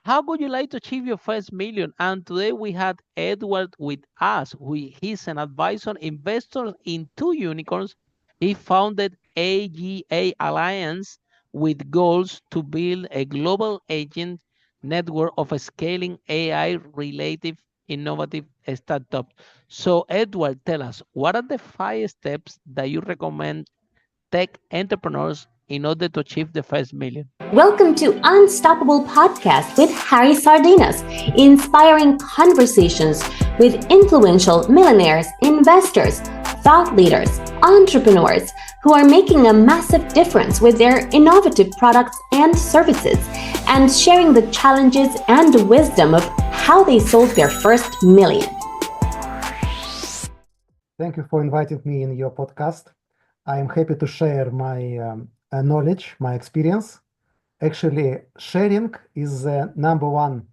How would you like to achieve your first million? And today we had Edward with us. He's an advisor, investor in two unicorns. He founded AGI Alliance with goals to build a global agent network of scaling AI-related innovative startups. So, Edward, tell us, what are the 5 steps that you recommend tech entrepreneurs in order to achieve the first million? Welcome to Unstoppable Podcast with Harry Sardinas, inspiring conversations with influential millionaires, investors, thought leaders, entrepreneurs who are making a massive difference with their innovative products and services, and sharing the challenges and wisdom of how they sold their first million. Thank you for inviting me in your podcast. I am happy to share my knowledge, my experience. Actually, sharing is the number one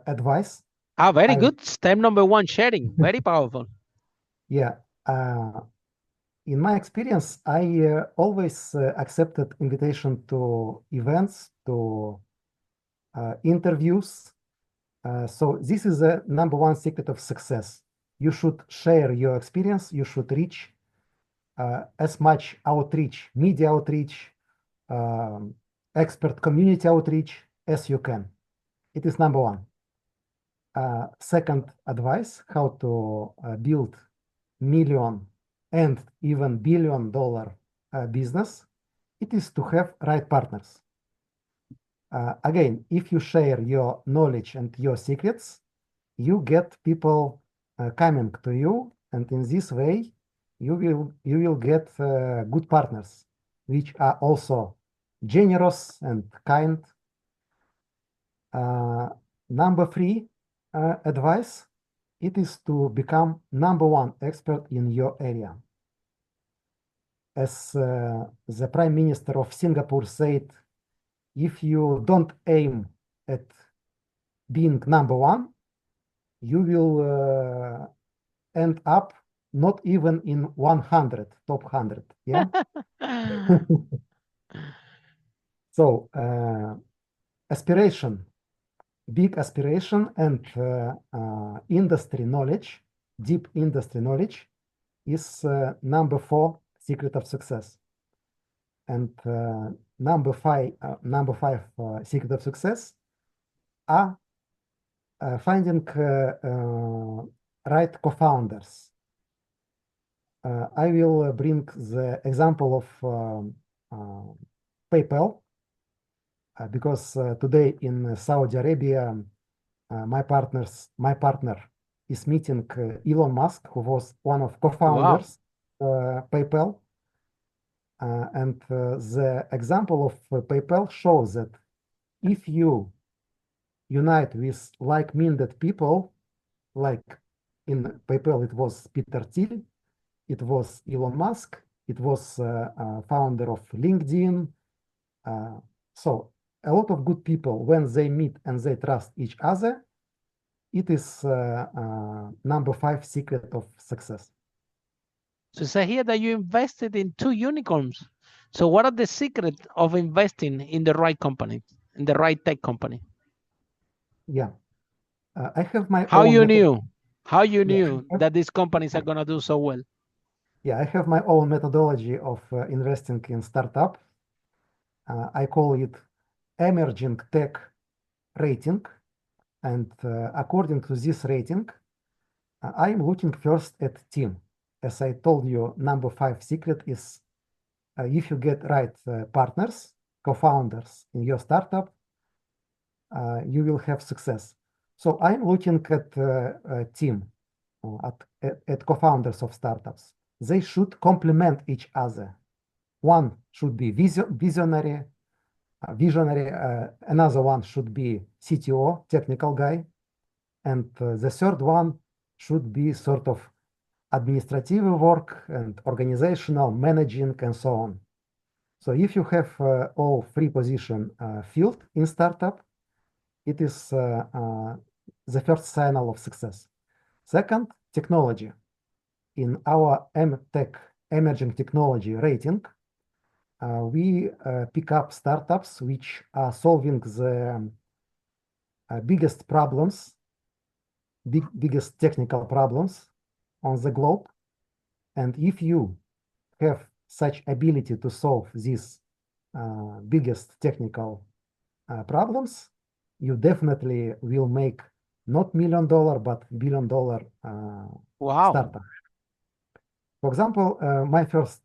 advice. Very I good. Step number 1, sharing. Very powerful. yeah. In my experience, I always accepted invitation to events, to interviews. So this is the number one secret of success. You should share your experience. You should reach as much outreach, media outreach, expert community outreach as you can. It is number one. Second advice, how to build million and even $1 billion business, it is to have right partners. Again, if you share your knowledge and your secrets, you get people coming to you, and in this way, you will get good partners, which are also generous and kind. Number 3 advice, it is to become number one expert in your area. As the Prime Minister of Singapore said, if you don't aim at being number one, you will end up not even in 100, top 100. Yeah. So aspiration, big aspiration, and industry knowledge, deep industry knowledge is number 4 secret of success. And number five secret of success are finding right co-founders. I will bring the example of PayPal because today in Saudi Arabia, my partner is meeting Elon Musk, who was one of co-founders PayPal. And the example of PayPal shows that if you unite with like-minded people, like in PayPal, it was Peter Thiel, it was Elon Musk, it was founder of LinkedIn. So a lot of good people, when they meet and they trust each other, it is number 5 secret of success. So say here that you invested in 2 unicorns. So what are the secrets of investing in the right company, in the right tech company? Yeah. I have my How own you method. knew? How you knew that these companies are going to do so well? Yeah, I have my own methodology of investing in startup. I call it emerging tech rating. And according to this rating, I'm looking first at team. As I told you, number 5 secret is if you get right partners, co-founders in your startup, you will have success. So I'm looking at a team, at co-founders of startups. They should complement each other. One should be visionary, another one should be CTO, technical guy, and the third one should be sort of administrative work and organizational, managing, and so on. So if you have all 3 positions filled in startup, it is the first signal of success. Second, technology. In our MTech, emerging technology rating, we pick up startups which are solving the biggest problems, biggest technical problems on the globe. And if you have such ability to solve these biggest technical problems, you definitely will make not $1 million, but $1 billion Wow. startup. For example, my first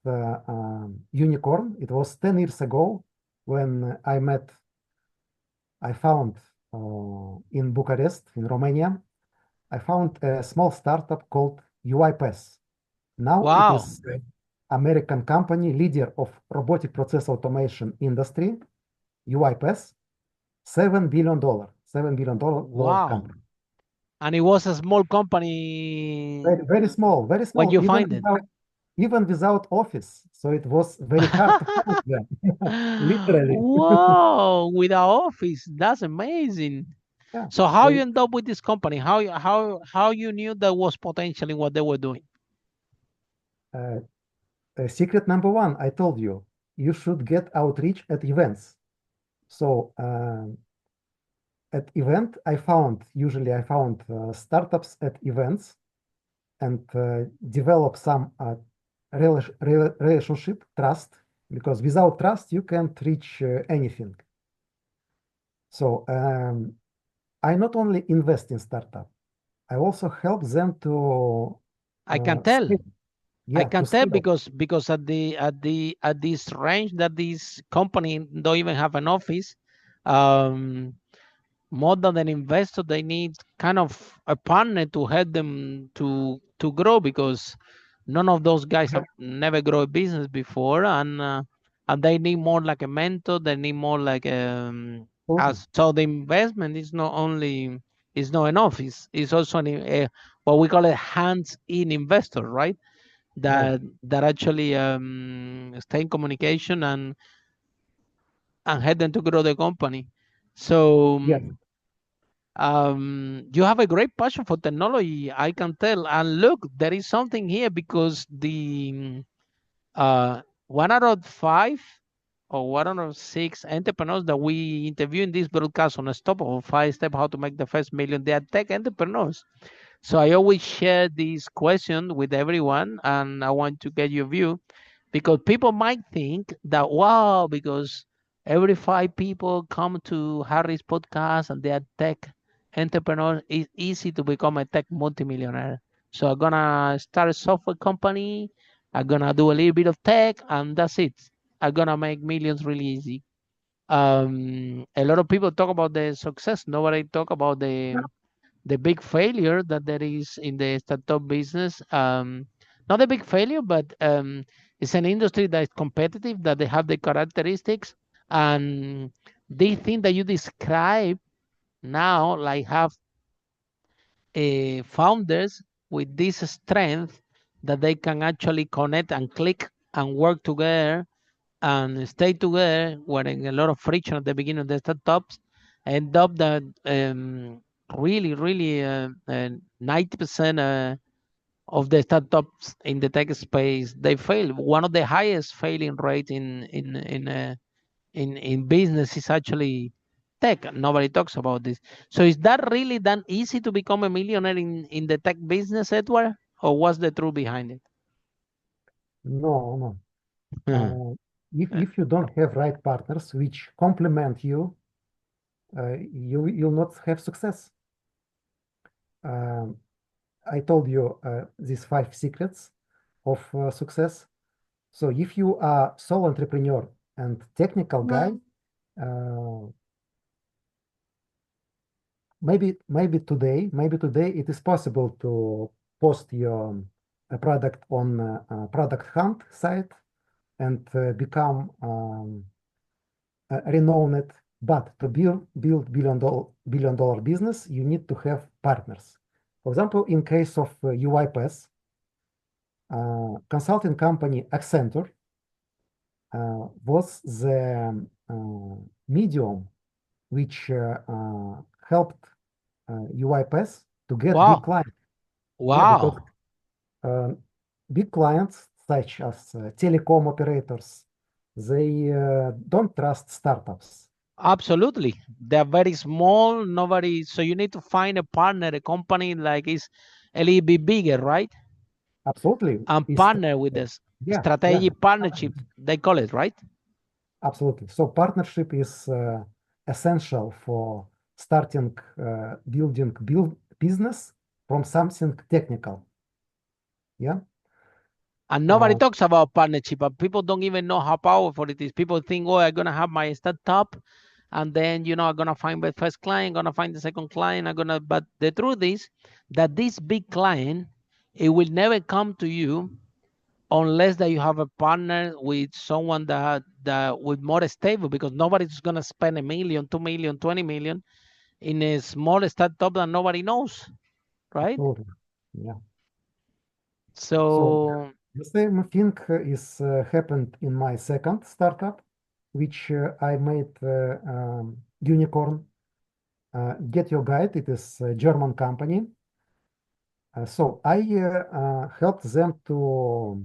unicorn, it was 10 years ago when I found in Bucharest, in Romania, I found a small startup called UiPath. Now it Wow. is American company, leader of robotic process automation industry, UiPath, $7 billion dollar Wow. company. And it was a small company Very small, very when small, you find it. even without office. So it was very hard to find them, literally. Wow, with our office. That's amazing. Yeah. So how you So end up with this company? How you knew that was potentially what they were doing? uh, secret number one, I told you, you should get outreach at events. So at event, usually I found startups at events and develop some relationship, trust, because without trust, you can't reach anything. So I not only invest in startup, I also help them to I can tell. scale. I Yeah, to can tell scale. because at this range that this company don't even have an office, um, more than an investor, they need kind of a partner to help them to grow because none of those guys have never grown a business before, and they need more like a mentor. They need more like Totally. as so the investment is not only is not enough. It's also what we call a hands-in investor, right? Right. That actually stay in communication and help them to grow the company. So Yes. you have a great passion for technology, I can tell. And look, there is something here because the one out of five or one out of six entrepreneurs that we interview in this broadcast on a stop of 5 step how to make the first million, they are tech entrepreneurs. So I always share this question with everyone, and I want to get your view because people might think that wow, because every five people come to Harry's podcast and they are tech entrepreneurs, it's easy to become a tech multimillionaire. So I'm gonna start a software company, I'm gonna do a little bit of tech, and that's it. I'm gonna make millions really easy. A lot of people talk about the success. Nobody talk about the big failure that there is in the startup business. Not a big failure, but it's an industry that is competitive, that they have the characteristics, and they think that you describe now, like have founders with this strength that they can actually connect and click and work together and stay together, where in a lot of friction at the beginning of the startups, end up that really 90% of the startups in the tech space they fail. One of the highest failing rate in business is actually tech. Nobody talks about this. So is that really that easy to become a millionaire in the tech business, Edward? Or what's the truth behind it? No, no. If you don't have right partners which complement you, you'll not have success. Um, I told you these 5 secrets of success. So if you are sole entrepreneur and technical guy, uh, maybe today it is possible to post your product on a product hunt site and become renowned. But to build billion dollar business, you need to have partners. For example, in case of UiPath, consulting company Accenture was the medium which helped UiPath to get big Wow. clients. Yeah, because Wow. uh, big clients such as telecom operators, they don't trust startups. Absolutely. They're very small, nobody, so you need to find a partner, a company like is a little bit bigger, right? Absolutely. And Is partner with this yeah, yeah, strategic partnership, they call it, right? absolutely. So partnership is essential for starting build business from something technical. Yeah. And nobody Uh, talks about partnership, but people don't even know how powerful it is. People think, oh, I'm gonna have my startup, and then I'm gonna find my first client, gonna find the second client, I'm gonna. But the truth is that this big client, it will never come to you unless that you have a partner with someone that with more stable, because nobody's gonna spend 1 million, 2 million, 20 million in a small startup that nobody knows, right? absolutely. Yeah. So So the same thing is happened in my second startup, which I made unicorn. Get Your Guide. It is a German company. So I helped them to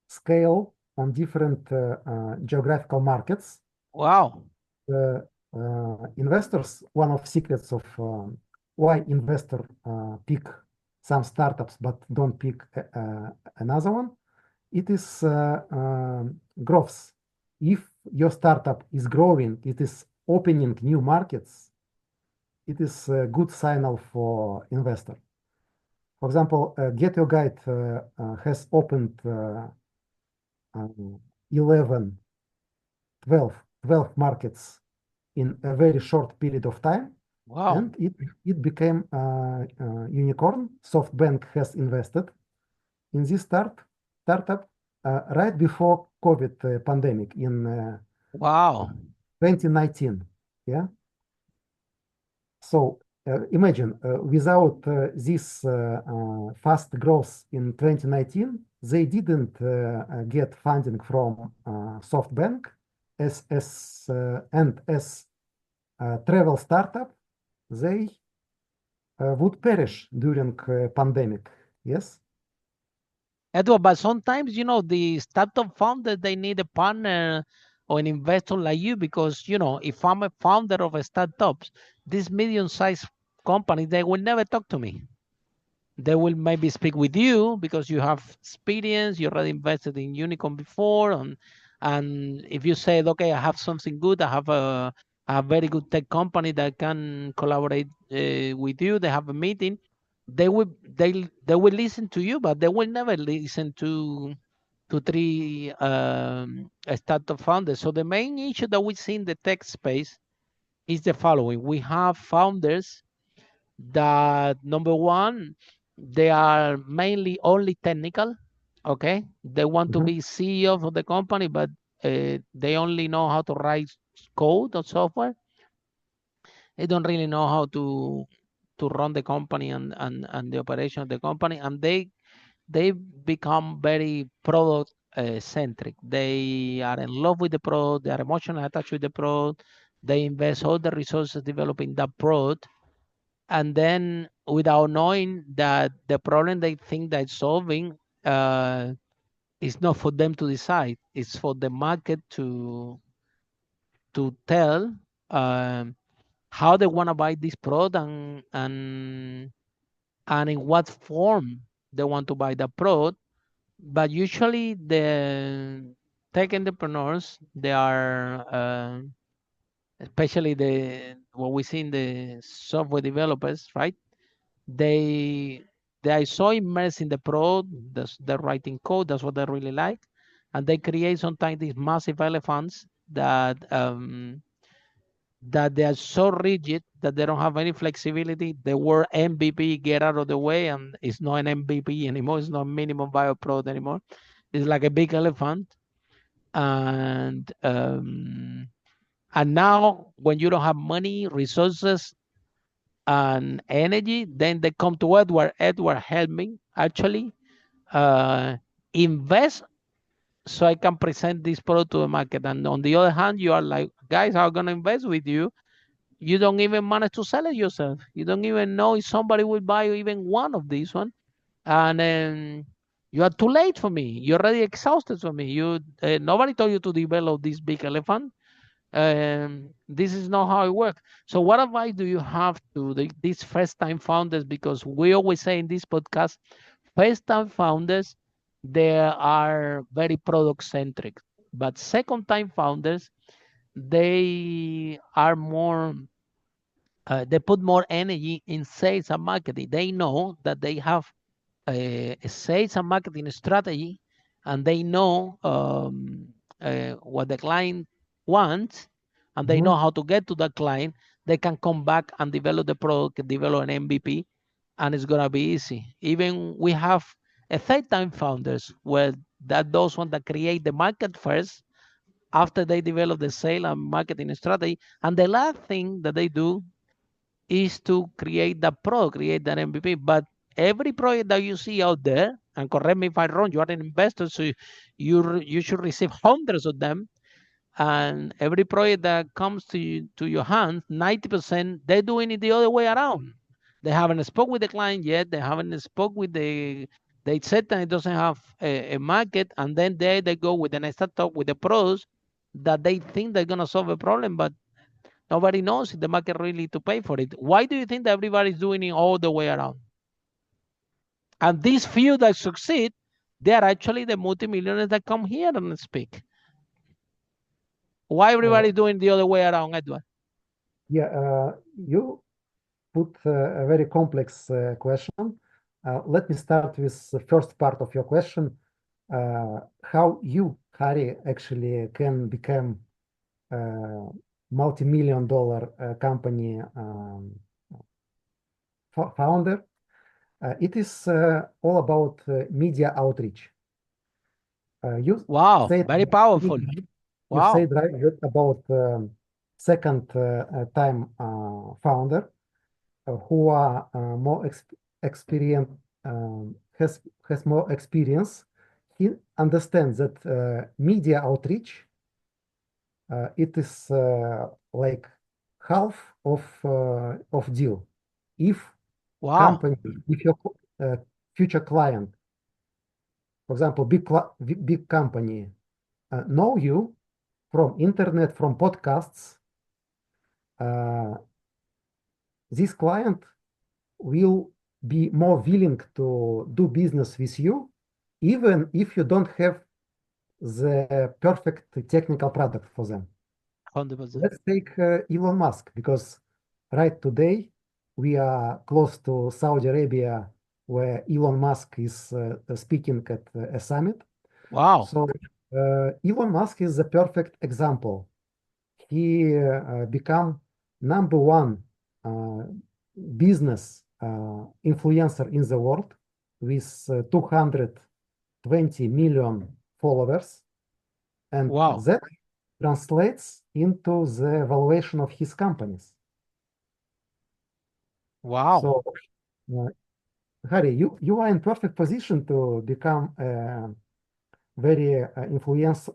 scale on different geographical markets. wow, Investors, one of secrets of why investor pick some startups but don't pick another one, it is growth. If your startup is growing, it is opening new markets, it is a good signal for investor. For example, Get Your Guide has opened um, 11, 12 markets in a very short period of time, wow, and it became a unicorn. SoftBank has invested in this startup right before COVID pandemic in wow. 2019. Yeah. So imagine without this fast growth in 2019, they didn't get funding from SoftBank as travel startup, they would perish during pandemic. Yes, Edward, but sometimes, the startup founder, they need a partner or an investor like you because, if I'm a founder of a startups, this medium-sized company, they will never talk to me. They will maybe speak with you because you have experience, you already invested in unicorn before, and if you said, okay, I have something good, I have a very good tech company that can collaborate with you, they have a meeting, they will listen to you, but they will never listen to three startup founders. So the main issue that we see in the tech space is the following: we have founders that, number one, they are mainly only technical. Okay, they want to mhm, be CEO of the company, but they only know how to write code or software. They don't really know how to run the company and the operation of the company, and they become very product centric. They are in love with the product. They are emotionally attached with the product. They invest all the resources developing that product, and then without knowing that the problem they think they're solving is not for them to decide. It's for the market to tell um, how they want to buy this product, and in what form they want to buy the product. But usually the tech entrepreneurs, they are especially what we see in the software developers, right? They they are so immersed in the product, they're writing code, that's what they really like, and they create sometimes these massive elephants that they are so rigid that they don't have any flexibility. The word MVP, get out of the way, and it's not an MVP anymore. It's not minimum viable product anymore. It's like a big elephant, and now when you don't have money, resources, and energy, then they come to Edward. Edward, help me actually uh, invest so I can present this product to the market. And on the other hand, you are like, guys, I'm gonna invest with you. You don't even manage to sell it yourself. You don't even know if somebody will buy even one of these one, and you are too late for me. You're already exhausted for me. You Nobody told you to develop this big elephant. This is not how it works. So, what advice do you have to these first-time founders? Because we always say in this podcast, first-time founders, they are very product-centric, but second-time founders, they are more, they put more energy in sales and marketing. They know that they have a sales and marketing strategy, and they know what the client wants, and they know Mhm. how to get to the client. They can come back and develop the product, develop an MVP, and it's gonna be easy. Even we have a third time founders where that those ones that create the market first after they develop the sale and marketing strategy. And the last thing that they do is to create the product, create that MVP. But every project that you see out there, and correct me if I'm wrong, you are an investor, so you should receive hundreds of them. And every project that comes to your hands, 90% they're doing it the other way around. They haven't spoke with the client yet. They haven't spoke with they said that it doesn't have a market, and then they go with the next talk with the products that they think they're gonna solve a problem, but nobody knows if the market really to pay for it. Why do you think that everybody's doing it all the way around? And these few that succeed, they are actually the multimillionaires that come here and speak. Why Uh, everybody doing the other way around, Edward? yeah, you put a very complex question. Let me start with the first part of your question. How you, Harry, actually can become a multi-million dollar company founder. It is all about media outreach. You Wow, said very powerful. you Wow, said right about second time founder who are more experienced, has more experience. He understands that media outreach it is like half of deal. If wow, company, if your uh, future client, for example, big company, know you from internet, from podcasts, uh, this client will be more willing to do business with you, even if you don't have the perfect technical product for them. 100%. Let's take Elon Musk, because right today we are close to Saudi Arabia, where Elon Musk is speaking at a summit. Wow, So Elon Musk is the perfect example. He become number one uh, business influencer in the world with 220 million followers, and wow, that translates into the valuation of his companies. wow. So, uh, Harry, you are in perfect position to become a very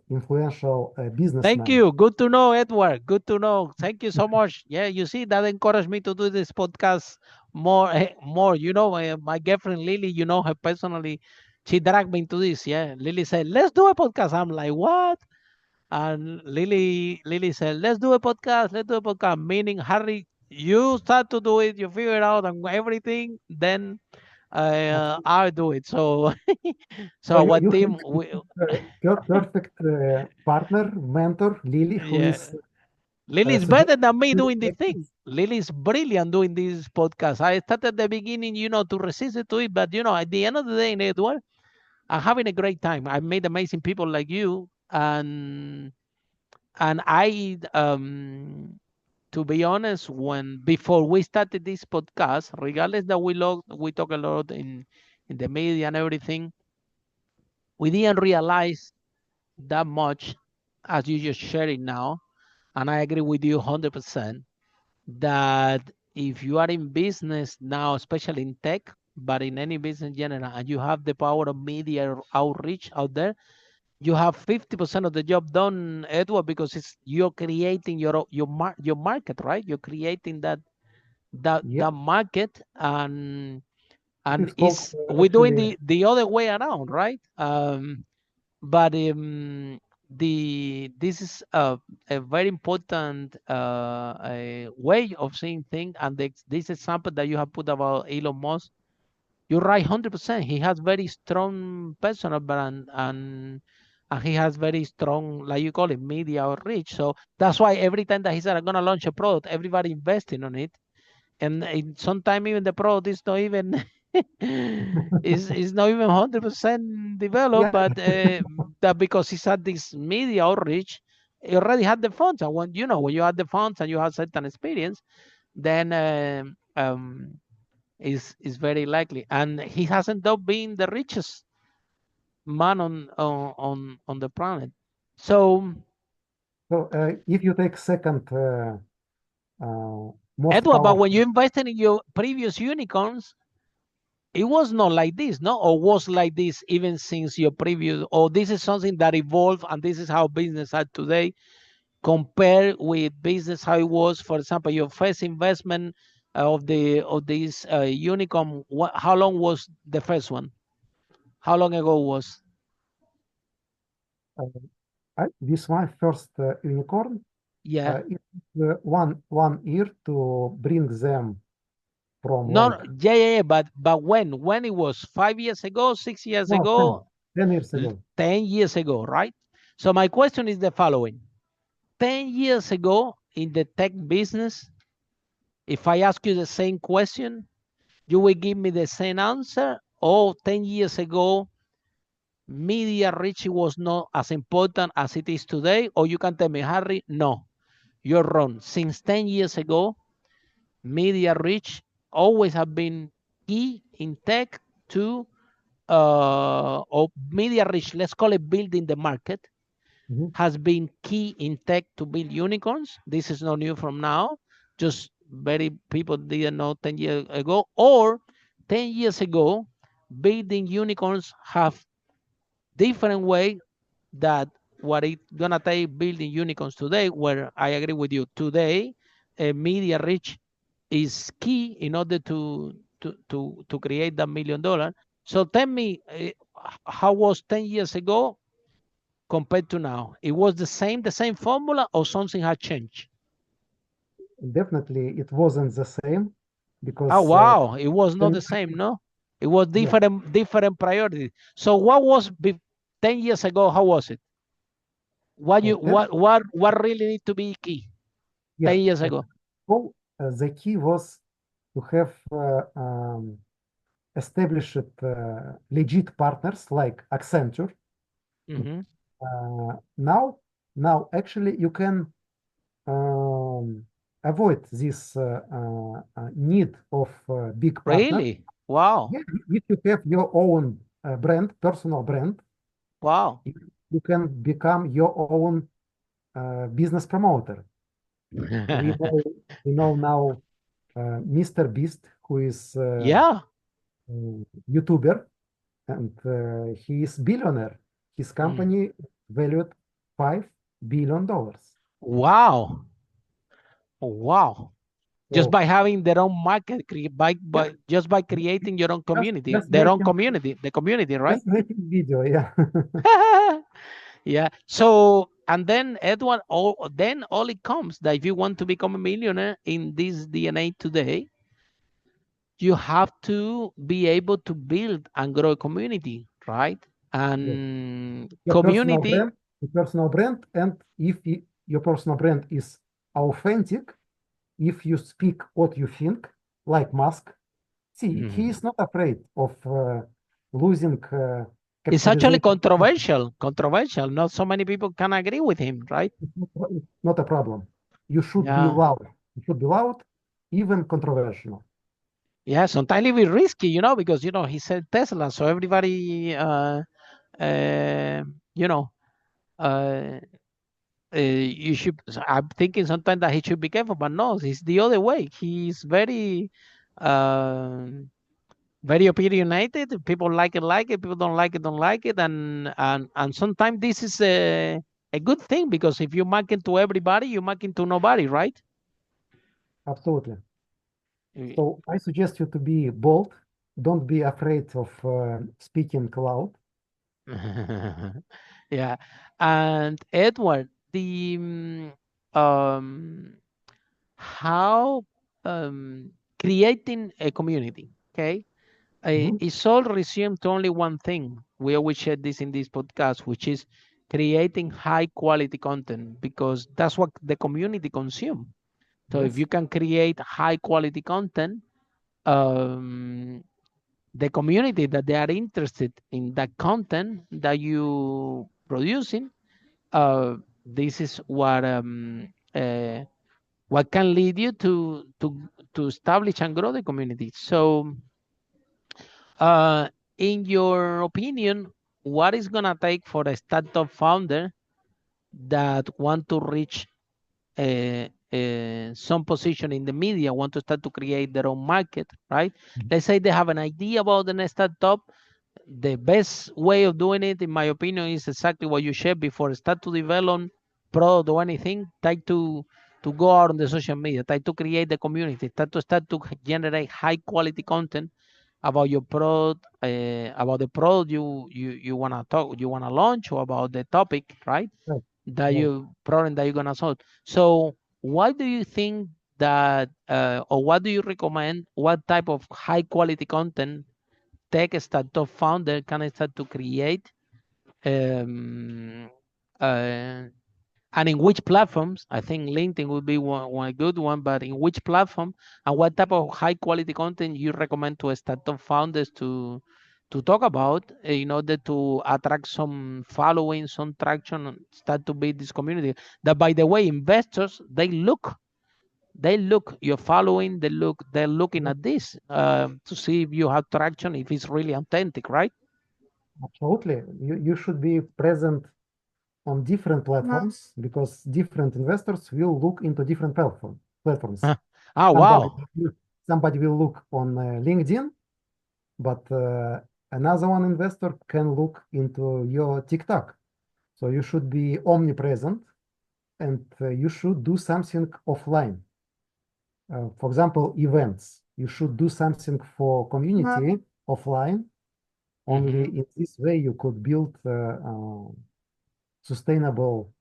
influential Thank businessman. you. Good to know, Edward. Good to know. Thank you so much. Yeah, you see, that encouraged me to do this podcast more. More. You know, my girlfriend Lily, you know her personally. She dragged me into this. Yeah, Lily said, "Let's do a podcast." I'm like, "What?" And Lily said, "Let's do a podcast. Let's do a podcast." Meaning, Harry, you start to do it, you figure it out and everything, then Absolutely. I'll do it. So, so So our you team, have perfect partner, mentor, Lily, who yeah, is Lily's better suggesting than me you doing this like thing. this. Lily's brilliant doing this podcast. I started at the beginning, to resist it to it, but at the end of the day, Edward, I'm having a great time. I made amazing people like you, and I to be honest, when before we started this podcast, regardless that we talk a lot in the media and everything, we didn't realize that much as you just shared it now. And I agree with you 100% that if you are in business now, especially in tech, but in any business in general, and you have the power of media outreach out there, you have 50% of the job done, Edward, because you're creating your market, right? You're creating Yeah, that market, it and is called we're doing actually the other way around, right? But this is a very important a way of seeing things, and this example that you have put about Elon Musk, you're right, 100%. He has very strong personal brand, and he has very strong, like you call it, media or reach. So that's why every time that he said, I'm gonna launch a product, everybody investing on it, and sometimes even the product is not even is not even 100% developed, Yeah, but that because he's had this media outreach, he already had the funds. And when when you have the funds and you have certain experience, then is very likely. And he hasn't though been the richest man on the planet. So so if you take second most Edward, but when powerful, you invested in your previous unicorns, it was not like this, no? Or was like this even since your previous, or this is something that evolved and this is how business are today compared with business how it was, for example, your first investment of this unicorn, how long was the first one? How long ago was? uh, this my first unicorn. Yeah. It one year to bring them from No, like yeah, yeah, yeah, but when it was 5 years ago, 6 years no ago, 10 years ago. 10 years ago, right? So my question is the following: 10 years ago in the tech business, if I ask you the same question, you will give me the same answer. Or 10 years ago, media reach was not as important as it is today. Or you can tell me, Harry, no, you're wrong. Since 10 years ago, media reach always have been key in tech to, or media reach, let's call it building the market, Mhm. has been key in tech to build unicorns. This is not new from now. Just very people didn't know 10 years ago. Or 10 years ago, building unicorns have different way that what it gonna take building unicorns today, where I agree with you. Today, media reach is key in order to create that $1 million. So tell me, how was 10 years ago compared to now? It was the same formula, or something had changed? Definitely, it wasn't the same Oh because wow, it was not 10 the same, no? It was yeah, different priorities. So what was 10 years ago? How was it? What you 10, what really need to be key yeah. 10 years ago? So the key was to have established legit partners like Accenture. Hmm. Now actually you can avoid this need of big partner. Really? Wow, Yeah, if you have your own brand, personal brand, wow. you can become your own business promoter. We know we know now Mr. Beast, who is Yeah. YouTuber, and he is billionaire. His Mm. company valued $5 billion. Wow. Wow. Just So by having their own market, yeah, by just by creating your own just community, just their own making community, the community, right? just making video, yeah. Yeah. So, and then Edward, all it comes that if you want to become a millionaire in this DNA today, you have to be able to build and grow a community, right? Yes. And Your community. personal brand, and if your personal brand is authentic, if you speak what you think, like Musk, see, he Mhm. is not afraid of losing It's actually capitalization. controversial. Controversial. Not so many people can agree with him, right? It's not a problem. You should be Yeah. loud. You should be loud, even controversial. Yeah. Sometimes it be risky, because he said Tesla, so everybody, uh, you know, uh, you should. I'm thinking sometimes that he should be careful, but no, it's the other way. He's uh, very opinionated. People like it. People don't like it, don't like it, and sometimes this is a good thing, because if you market to everybody, you market to nobody, right? Absolutely. So I suggest you to be bold. Don't be afraid of speaking loud. Yeah. And Edward, the how creating a community, okay? Mhm. It's all resumed to only one thing. We always share this in this podcast, which is creating high quality content because that's what the community consume. So if Yes, you can create high quality content, um, the community that they are interested in that content that you producing, uh, this is what can lead you to establish and grow the community. So, uh, in your opinion, what is gonna take for a startup founder that want to reach some position in the media, want to start to create their own market, right? mhm, Let's say they have an idea about the next startup. The best way of doing it, in my opinion, is exactly what you shared before. Start to develop product or anything. Try to go out on the social media. Try to create the community. Start to generate high quality content about your product, about the product you wanna talk, you wanna launch, or about the topic, right? right, That right. you problem that you're gonna solve. So, why do you think that, or what do you recommend? What type of high quality content tech startup founder can start to create, um, uh, and in which platforms? I think LinkedIn would be one good one, but in which platform and what type of high quality content you recommend to startup founders to talk about in order to attract some following, some traction, and start to build this community. That, by the way, investors they look your following, they're looking Yes, at this to see if you have traction, if it's really authentic, right? absolutely. You should be present on different platforms because different investors will look into different platforms. Ah, Somebody, wow. somebody will look on LinkedIn, but another one investor can look into your TikTok. So you should be omnipresent and you should do something offline. For example, events. You should do something for community offline. Only Hmm. in this way you could build sustainable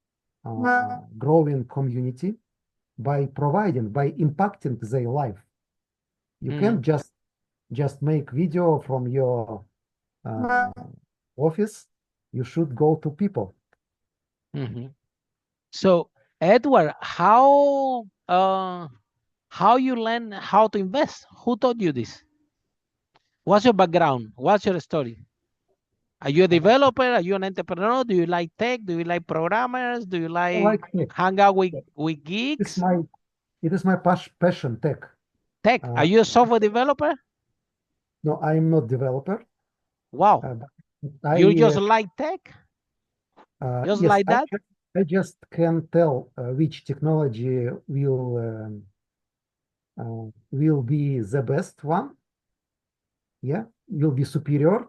growing community by providing, by impacting their life. You Hmm. can't just make video from your uh, office. You should go to people. Hmm. So, Edward, how you learn how to invest? Who taught you this? What's your background? What's your story? Are you a Uh, developer? Are you an entrepreneur? Do you like tech? Do you like programmers? Do you I like like tech. hang out with It's geeks? my it is my passion tech. Tech. Are Uh, you a software developer? no, I'm not developer. Wow. But You I just like tech? Just yes, like that? I just can tell which technology will be the best one. Yeah, will be superior.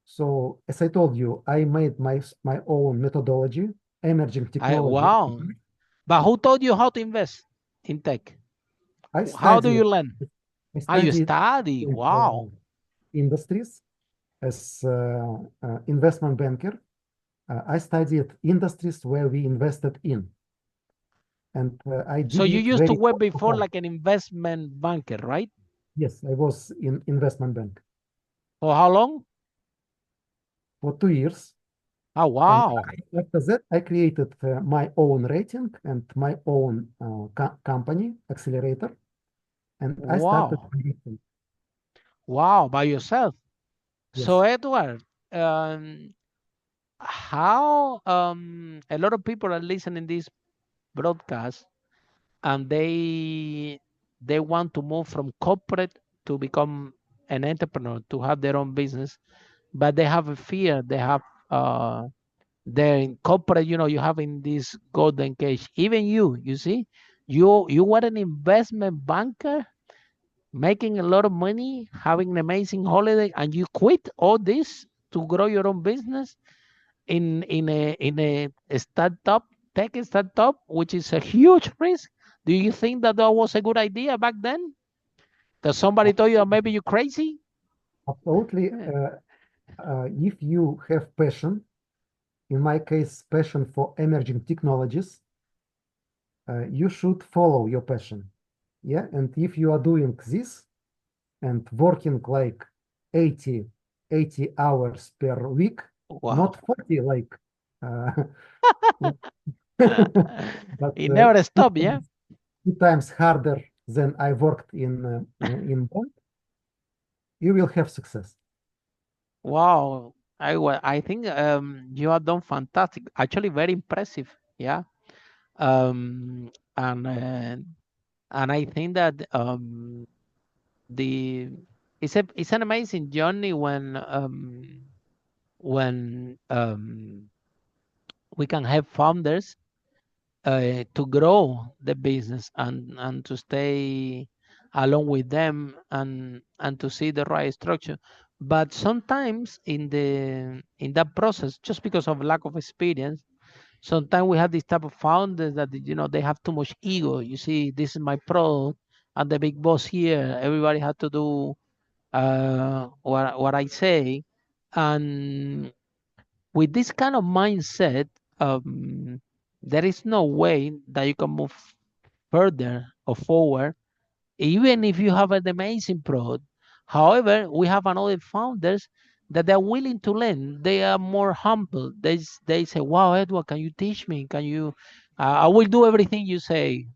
So as I told you, I made my own methodology, emerging technology. Wow. But who taught you how to invest in tech? I How do you studied learn? I How you studied study? with, Wow. industries as investment banker. I studied industries where we invested in, and I So did you it used to very work close to before home. like an investment banker, right? Yes, I was in investment bank For how long? for 2 years. Oh, And wow. after that, I created my own rating and my own company, Accelerator, and I started Wow. investing. Wow. By yourself. So, Yes. Edward, how a lot of people are listening this broadcast and they want to move from corporate to become an entrepreneur, to have their own business, but they have a fear. They have they're in corporate, you have in this golden cage. Even you see, you were an investment banker making a lot of money, having an amazing holiday, and you quit all this to grow your own business in a startup, tech startup, which is a huge risk. Do you think that was a good idea back then? That somebody told you that maybe you're crazy? Absolutely. Eh, If you have passion in my case, passion for emerging technologies, you should follow your passion. Yeah, and if you are doing this and working like 80, 80 hours per week, Wow. not 40 like but It never stop, yeah? two times harder than I worked in bank, you will have success. Wow. I think you have done fantastic. Actually, very impressive. Yeah. Um, and uh, and I think that the it's an amazing journey when we can have founders to grow the business and to stay along with them and to see the right structure. But sometimes in that process, just because of lack of experience, sometimes we have this type of founders that they have too much ego. You see, this is my product. I'm the big boss here. Everybody has to do what I say, and with this kind of mindset, um, there is no way that you can move further or forward, even if you have an amazing product. However, we have another founders that they're willing to learn. They are more humble. They say, "Wow, Edward, can you teach me? Can you? I will do everything you say."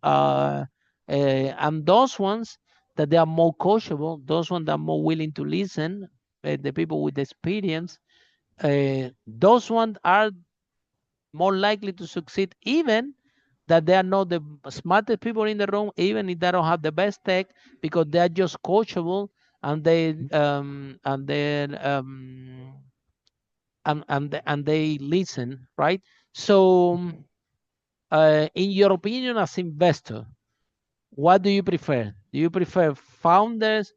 And those ones that they are more coachable, those ones that are more willing to listen, the people with experience, those ones are more likely to succeed, even that they are not the smartest people in the room, even if they don't have the best tech, because they are just coachable and and they listen, right? So, in your opinion, as investor, what do you prefer? Do you prefer founders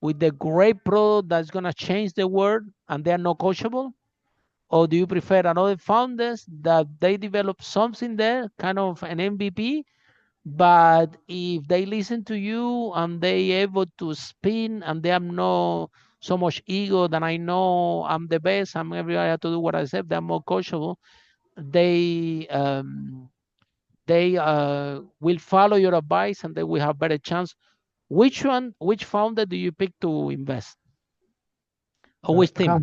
with the great product that's gonna change the world and they are not coachable? Or do you prefer another founders that they develop something there, kind of an MVP, but if they listen to you and they able to spin and they have no so much ego that I know I'm the best, I'm everybody have to do what I said, they're more coachable, they will follow your advice and they will have better chance. Which founder do you pick to invest? Or which team?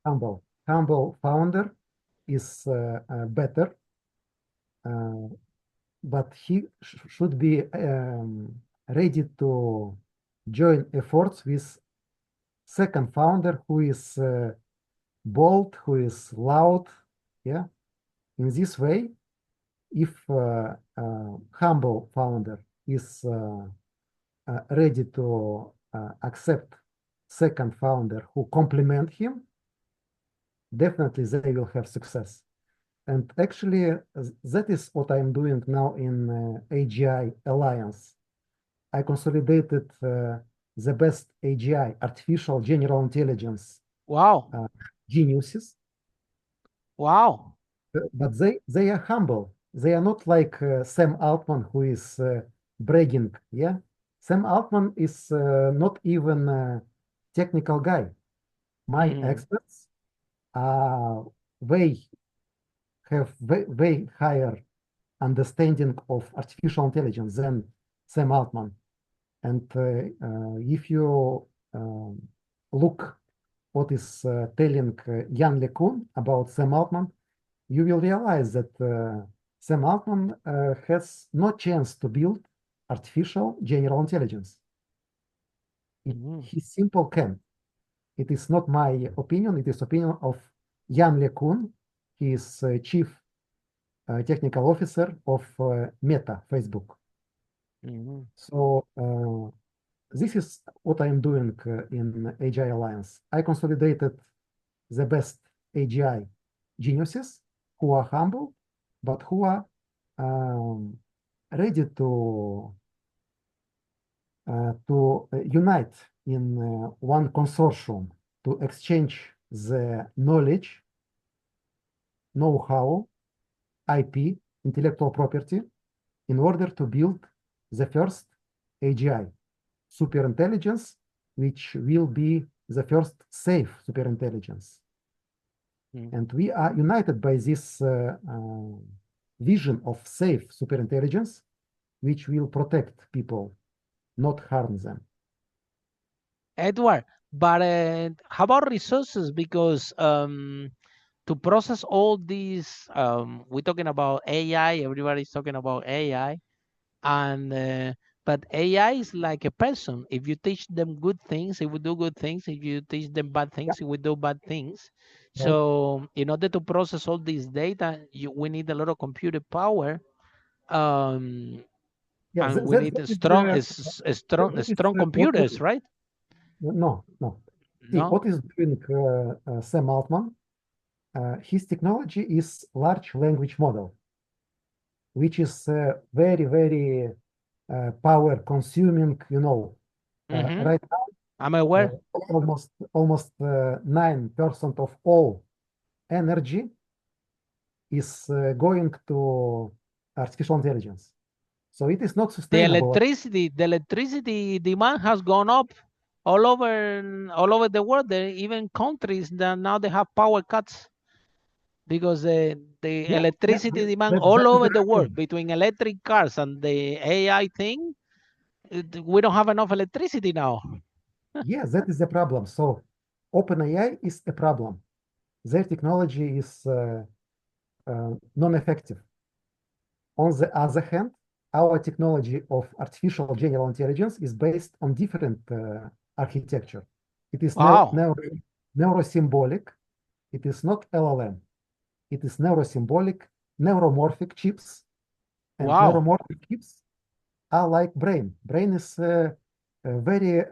Humble, humble founder is better, uh, but he should be ready to join efforts with second founder who is bold, who is loud. Yeah, in this way, if humble founder is ready to accept second founder who complement him, definitely they will have success. And actually, that is what I'm doing now in AGI Alliance. I consolidated the best AGI, artificial general intelligence Wow. geniuses, Wow. but they are humble. They are not like Sam Altman, who is bragging. Yeah, Sam Altman is not even a technical guy. My Mhm. experts are way way higher understanding of artificial intelligence than Sam Altman. And if you look what is telling Jan LeCun about Sam Altman, you will realize that Sam Altman has no chance to build artificial general intelligence. Mhm. He simple can. It is not my opinion. It is opinion of Jan LeCun. He is chief technical officer of Meta, Facebook. Mhm. So this is what I'm doing in AGI Alliance. I consolidated the best AGI geniuses who are humble, but who are um, ready to unite in one consortium to exchange the knowledge, know-how, IP, intellectual property, in order to build the first AGI, superintelligence, which will be the first safe superintelligence. And we are united by this vision of safe superintelligence, which will protect people, not harm them. Edward, but how about resources? Because to process all these, we're talking about AI, everybody's talking about AI, and but AI is like a person. If you teach them good things, it will do good things. If you teach them bad Yeah, things, it will do bad things. right. So in order to process all this data, we need a lot of computer power, um, Yeah, and we need that a is strong, that is strong what computers, right? no. See, No. what is doing Sam Altman? His technology is large language model, which is very, very power consuming, Mm-hmm. right I'm now, aware. almost 9% of all energy is going to artificial intelligence. So it is not sustainable. The electricity demand has gone up all over the world. There are even countries that now they have power cuts because the Yeah, electricity demand that all is over the the world problem. between electric cars and the AI thing, we don't have enough electricity now. Yeah, that is the problem. So OpenAI is a problem. Their technology is non-effective. On the other hand, our technology of artificial general intelligence is based on different architecture. It is Wow. neurosymbolic. It is not LLM. It is neurosymbolic, neuromorphic chips, and Wow. neuromorphic chips are like brain. Brain is very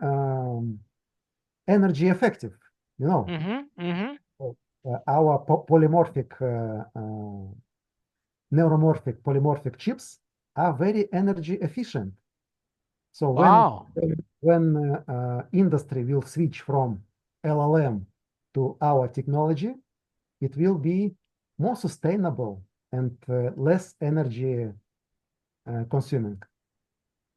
energy effective, you know. Mm-hmm. Mm-hmm. So, our polymorphic neuromorphic polymorphic chips are very energy efficient. So Wow. when industry will switch from LLM to our technology, it will be more sustainable and less energy consuming.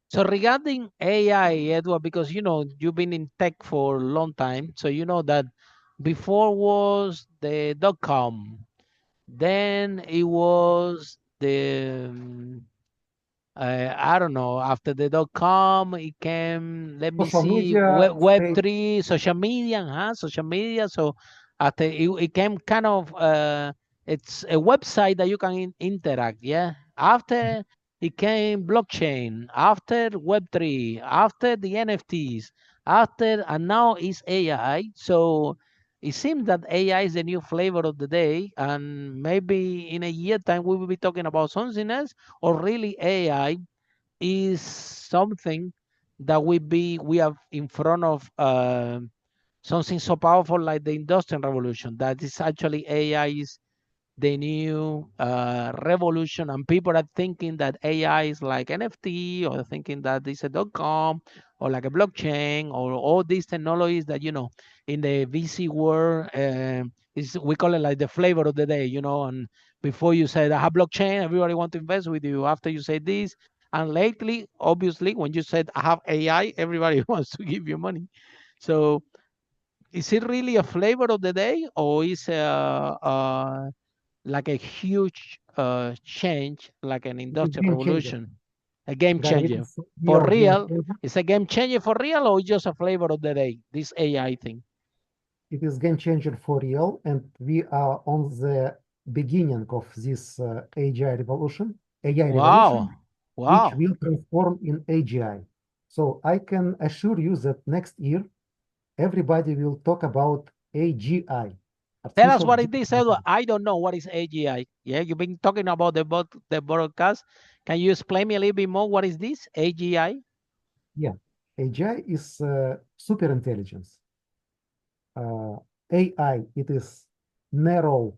So regarding AI, Edward, because you've been in tech for a long time, so you know that before was the dot com, then it was the I don't know. After the dot com, it came. Let me Social see. media Web stay, three, social media, huh? Social media. So after it came kind of. It's a website that you can interact. Yeah. After it came blockchain. After Web three. After the NFTs. After and now it's AI. So it seems that AI is the new flavor of the day, and maybe in a year time we will be talking about something else, or really AI is something that we have in front of something so powerful like the industrial revolution, that is actually AI is the new revolution, and people are thinking that AI is like NFT, or thinking that it's a dot com or like a blockchain, or all these technologies that in the VC world is, we call it like the flavor of the day, and before you said I have blockchain, everybody want to invest with you. After you say this, and lately, obviously, when you said I have AI, everybody wants to give you money. So is it really a flavor of the day, or is like a huge change, like an it is industrial game changer. revolution, a game Gary, it changer is for real game real? changer. It's a game changer for real, or just a flavor of the day, this AI thing? It is game changer for real, and we are on the beginning of this AI revolution, Wow. which Wow. will transform in AGI. So I can assure you that next year everybody will talk about AGI, Tell us artificial what it general is, Edward. intelligence. I don't know what is AGI. Yeah, you've been talking about the broadcast. Can you explain me a little bit more? What is this AGI? Yeah, AGI is super intelligence. AI, it is narrow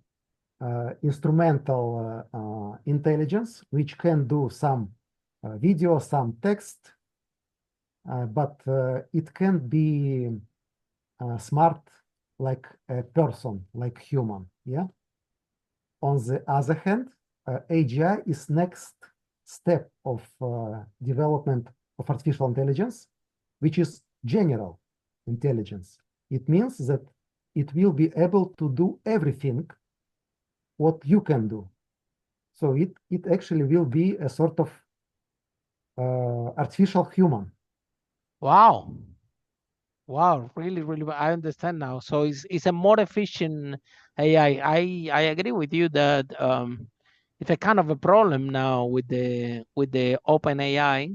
instrumental intelligence, which can do some video, some text, but it can be smart like a person, like human. Yeah. On the other hand, AGI is next step of development of artificial intelligence, which is general intelligence. It means that it will be able to do everything what you can do. So it actually will be a sort of artificial human. Wow. Wow, really, really, I understand now. So it's a more efficient AI. I agree with you that it's a kind of a problem now with the open AI,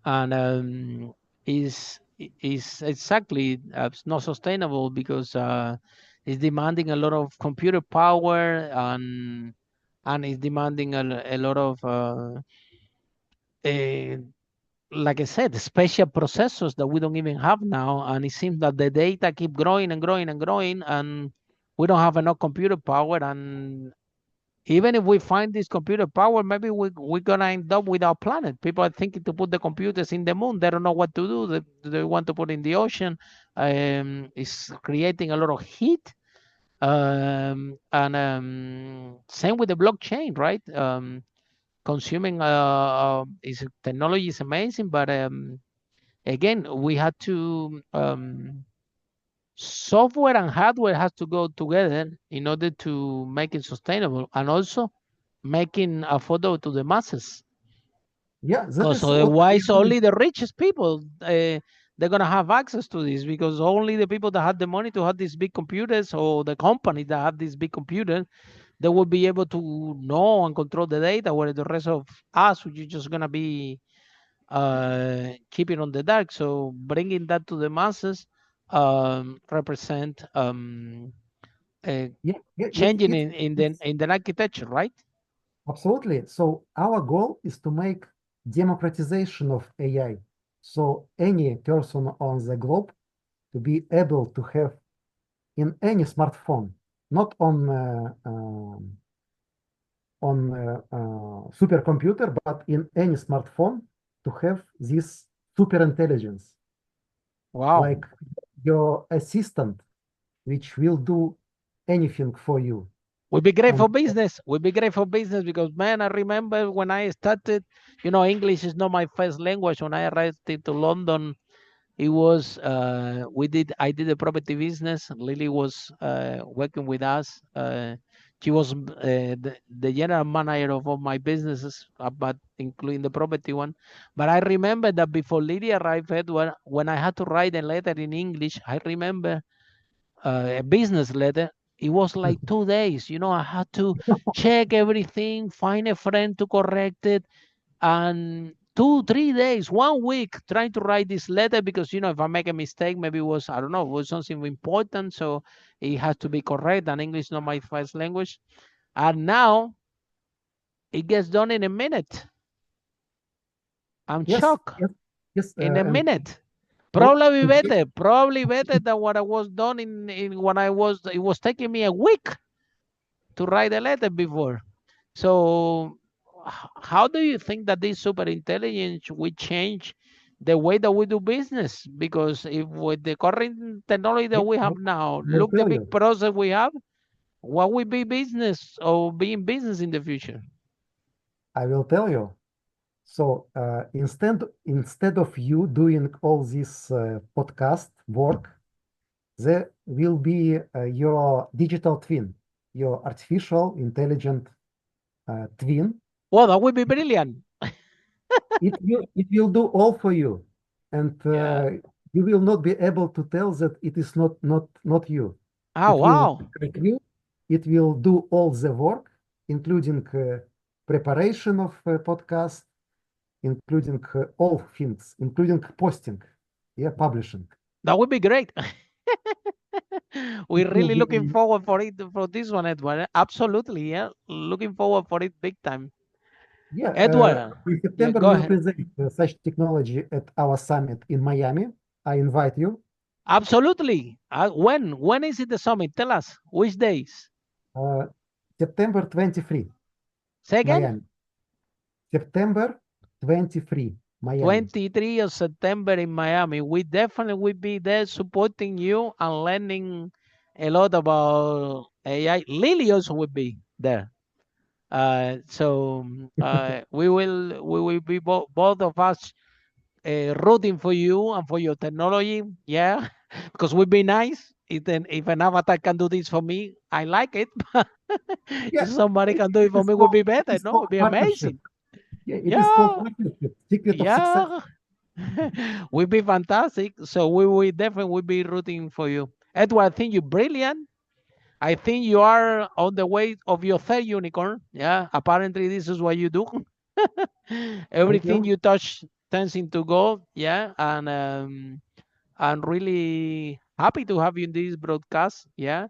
and is exactly it's not sustainable because it's demanding a lot of computer power, and it's demanding a lot of uh, like I said, special processors that we don't even have now, and it seems that the data keep growing and growing and growing, and we don't have enough computer power. And even if we find this computer power, maybe we're gonna end up with our planet. People are thinking to put the computers in the moon. They don't know what to do. They want to put in the ocean. It's creating a lot of heat. And same with the blockchain, right? Consuming is technology is amazing, but again, we had to software and hardware has to go together in order to make it sustainable, and also making affordable to the masses. Yeah, that Because is what otherwise, usually. only the richest people they're gonna have access to this. Because only the people that have the money to have these big computers, or the companies that have these big computers, they will be able to know and control the data. Where the rest of us, we're just gonna be keep it on the dark. So bringing that to the masses represent uh, Yeah, yeah, changing it's in the architecture, right? absolutely. So our goal is to make democratization of AI. So any person on the globe to be able to have in any smartphone, not on supercomputer, but in any smartphone, to have this super intelligence, Wow. like your assistant, which will do anything for you. Would be great And for business. Would be great for business because, man, I remember when I started, English is not my first language. When I arrived to London, it was I did a property business. Lily was working with us. She was the general manager of all my businesses, but including the property one. But I remember that before Lily arrived, Edward, when I had to write a letter in English, I remember a business letter. It was like 2 days. I had to check everything, find a friend to correct it, and 2 3 days, 1 week trying to write this letter because if I make a mistake, maybe it was, I don't know, it was something important, so it has to be correct, and English is not my first language. And now it gets done in a minute. I'm yes, shocked. yes, yes, In a and minute. to get Probably better than what I was done in when I was it was taking me a week to write a letter before. So, how do you think that this super intelligence will change the way that we do business? Because if with the current technology that yeah, we have now, I'll look the tell big you. process we have, what will be business or being business in the future? I will tell you. So instead of you doing all this podcast work, there will be your digital twin, your artificial intelligent twin. Well, that would be brilliant. It will do all for you, and Yeah. you will not be able to tell that it is not you. Oh, It will wow. look like you. It will do all the work, including preparation of podcast, including all things, including posting, yeah, publishing. That would be great. It We're will really looking be, forward for it for this one, Edward. Absolutely, yeah. Looking forward for it big time. yeah. Edward, In yeah, September, go we will ahead. present such technology at our summit in Miami. I invite you. Absolutely. When is it the summit? Tell us which days. Uh, September 23, Say again. Miami. September 23, Miami. 23 of September in Miami. We definitely will be there supporting you and learning a lot about AI. Lily also will be there. So we will be both of us rooting for you and for your technology. Yeah, because we'll be nice. if an avatar can do this for me, I like it. Yeah, If somebody can do it it for is me, it would called, be it better. is No, it called would be partnership. amazing. Yeah, it is called Yeah, partnership. Secret of success. yeah. Would be fantastic. So we will definitely will be rooting for you. Edward, I think you're brilliant. I think you are on the way of your third unicorn. Yeah, apparently this is what you do. Thank Everything you. you touch turns into gold. Yeah, and I'm really happy to have you in this broadcast. Yeah,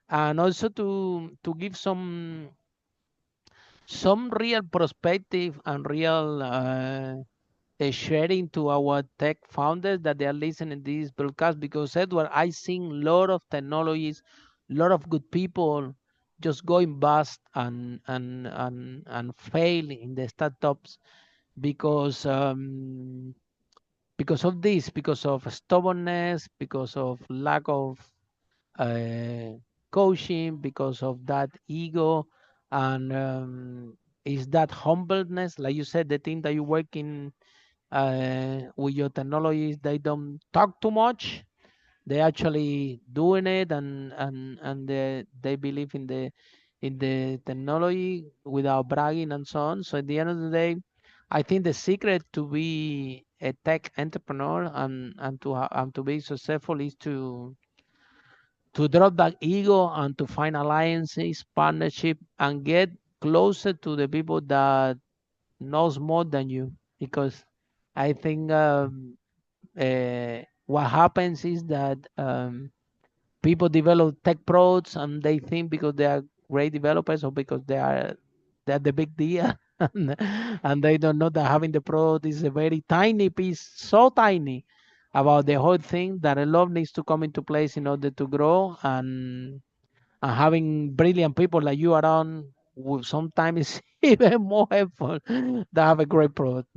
and also to give some real perspective and real sharing to our tech founders that they are listening to this broadcast, because Edward, I seen a lot of technologies, a lot of good people just going bust and fail in the startups because because of this, because of stubbornness, because of lack of uh, coaching, because of that ego, and is that humbleness, like you said, the thing that you work in with your technologies, they don't talk too much. They actually doing it, and they believe in the technology without bragging and so on. So at the end of the day, I think the secret to be a tech entrepreneur and to be successful is to drop that ego and to find alliances, partnership, and get closer to the people that knows more than you. Because I think what happens is that people develop tech products and they think because they are great developers or because they're the big deal, and, and they don't know that having the product is a very tiny piece, so tiny about the whole thing, that a lot needs to come into place in order to grow. And having brilliant people like you around will sometimes even more helpful to have a great product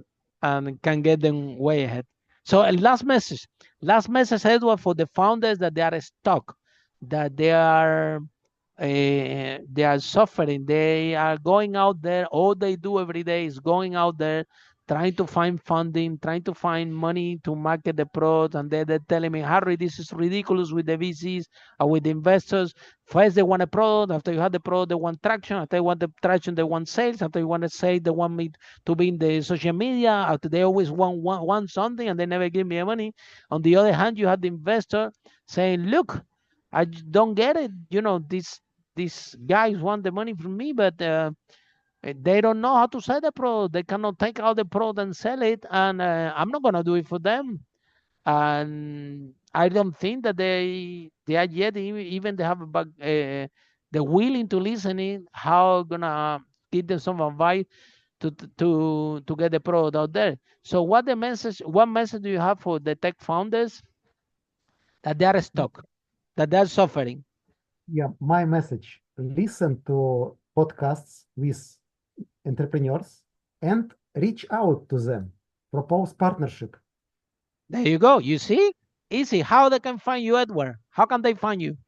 and can get them way ahead. So last message, Edward, for the founders that they are stuck, that they are suffering. They are going out there. All they do every day is going out there, trying to find funding, trying to find money to market the product. And they're telling me, Harry, this is ridiculous with the VCs or with the investors. First, they want a product. After you have the product, they want traction. After they want the traction, they want sales. After you want to sales, they want me to be in the social media. After they always want something and they never give me money. On the other hand, you have the investor saying, look, don't get it. You know, these guys want the money from me, but they don't know how to sell the product. They cannot take out the product and sell it, and I'm not gonna do it for them. And I don't think that they are yet even they have the willing to listen in how gonna give them some advice to get the product out there. So what message do you have for the tech founders that they are stuck, that they are suffering? Yeah, my message, listen to podcasts with entrepreneurs and reach out to them, propose partnership. There you go. You see? Easy. How they can find you, Edward? How can they find you?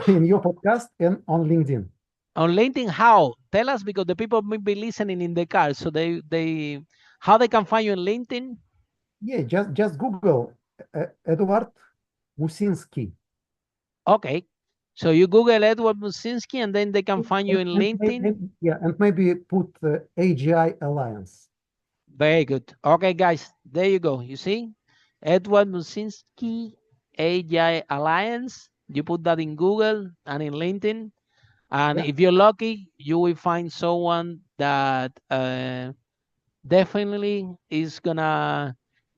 In your podcast and on LinkedIn. On LinkedIn, how? Tell us, because the people may be listening in the car. So they how they can find you on LinkedIn? Yeah, just Google Edward Musinschi. Okay. So you Google Edward Musinschi and then they can find you in LinkedIn. Yeah, and maybe put AGI Alliance. Very good. Okay, guys, there you go. You see? Edward Musinschi, AGI Alliance. You put that in Google and in LinkedIn. And Yeah, if you're lucky, you will find someone that definitely is gonna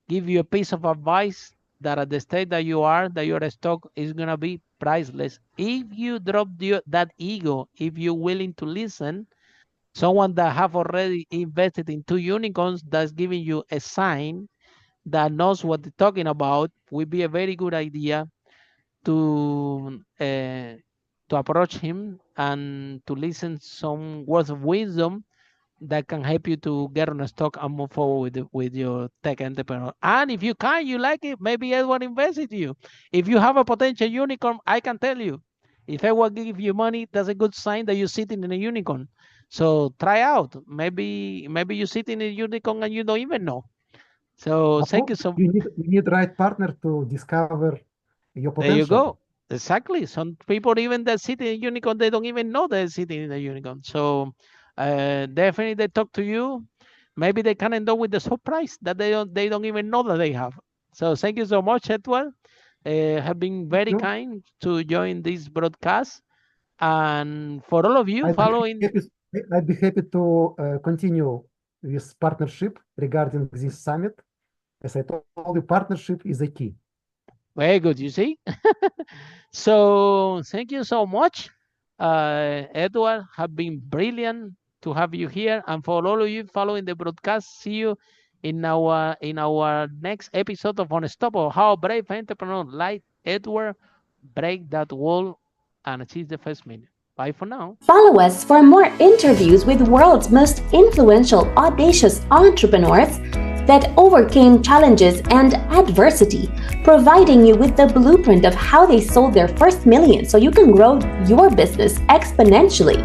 give you a piece of advice that at the state that you are, that your stock is gonna be priceless. If you drop that ego, if you're willing to listen, someone that have already invested in two unicorns that's giving you a sign that knows what they're talking about would be a very good idea to approach him and to listen some words of wisdom that can help you to get on a stock and move forward with your tech entrepreneur. And if you can, you like it, maybe Edward invests in you. If you have a potential unicorn, I can tell you, if Edward give you money, that's a good sign that you're sitting in a unicorn. So try out. Maybe you sit in a unicorn and you don't even know. So thank you but so. you need right partner to discover your There you potential. go. Exactly. Some people even that sit in a unicorn, they don't even know they're sitting in a unicorn. So definitely they talk to you. Maybe they can end up with the surprise that they don't even know that they have. So thank you so much, Edward. Have been Thank very you. kind to join this broadcast. And for all of you I'd be following, happy, I'd be happy to continue this partnership regarding this summit. As I told you, partnership is a key. very good, you see. So thank you so much, Edward. Have been brilliant to have you here, and for all of you following the broadcast, see you in our next episode of Unstoppable. How brave entrepreneur like Edward break that wall and achieve the first million. Bye for now. Follow us for more interviews with world's most influential, audacious entrepreneurs that overcame challenges and adversity, providing you with the blueprint of how they sold their first million so you can grow your business exponentially.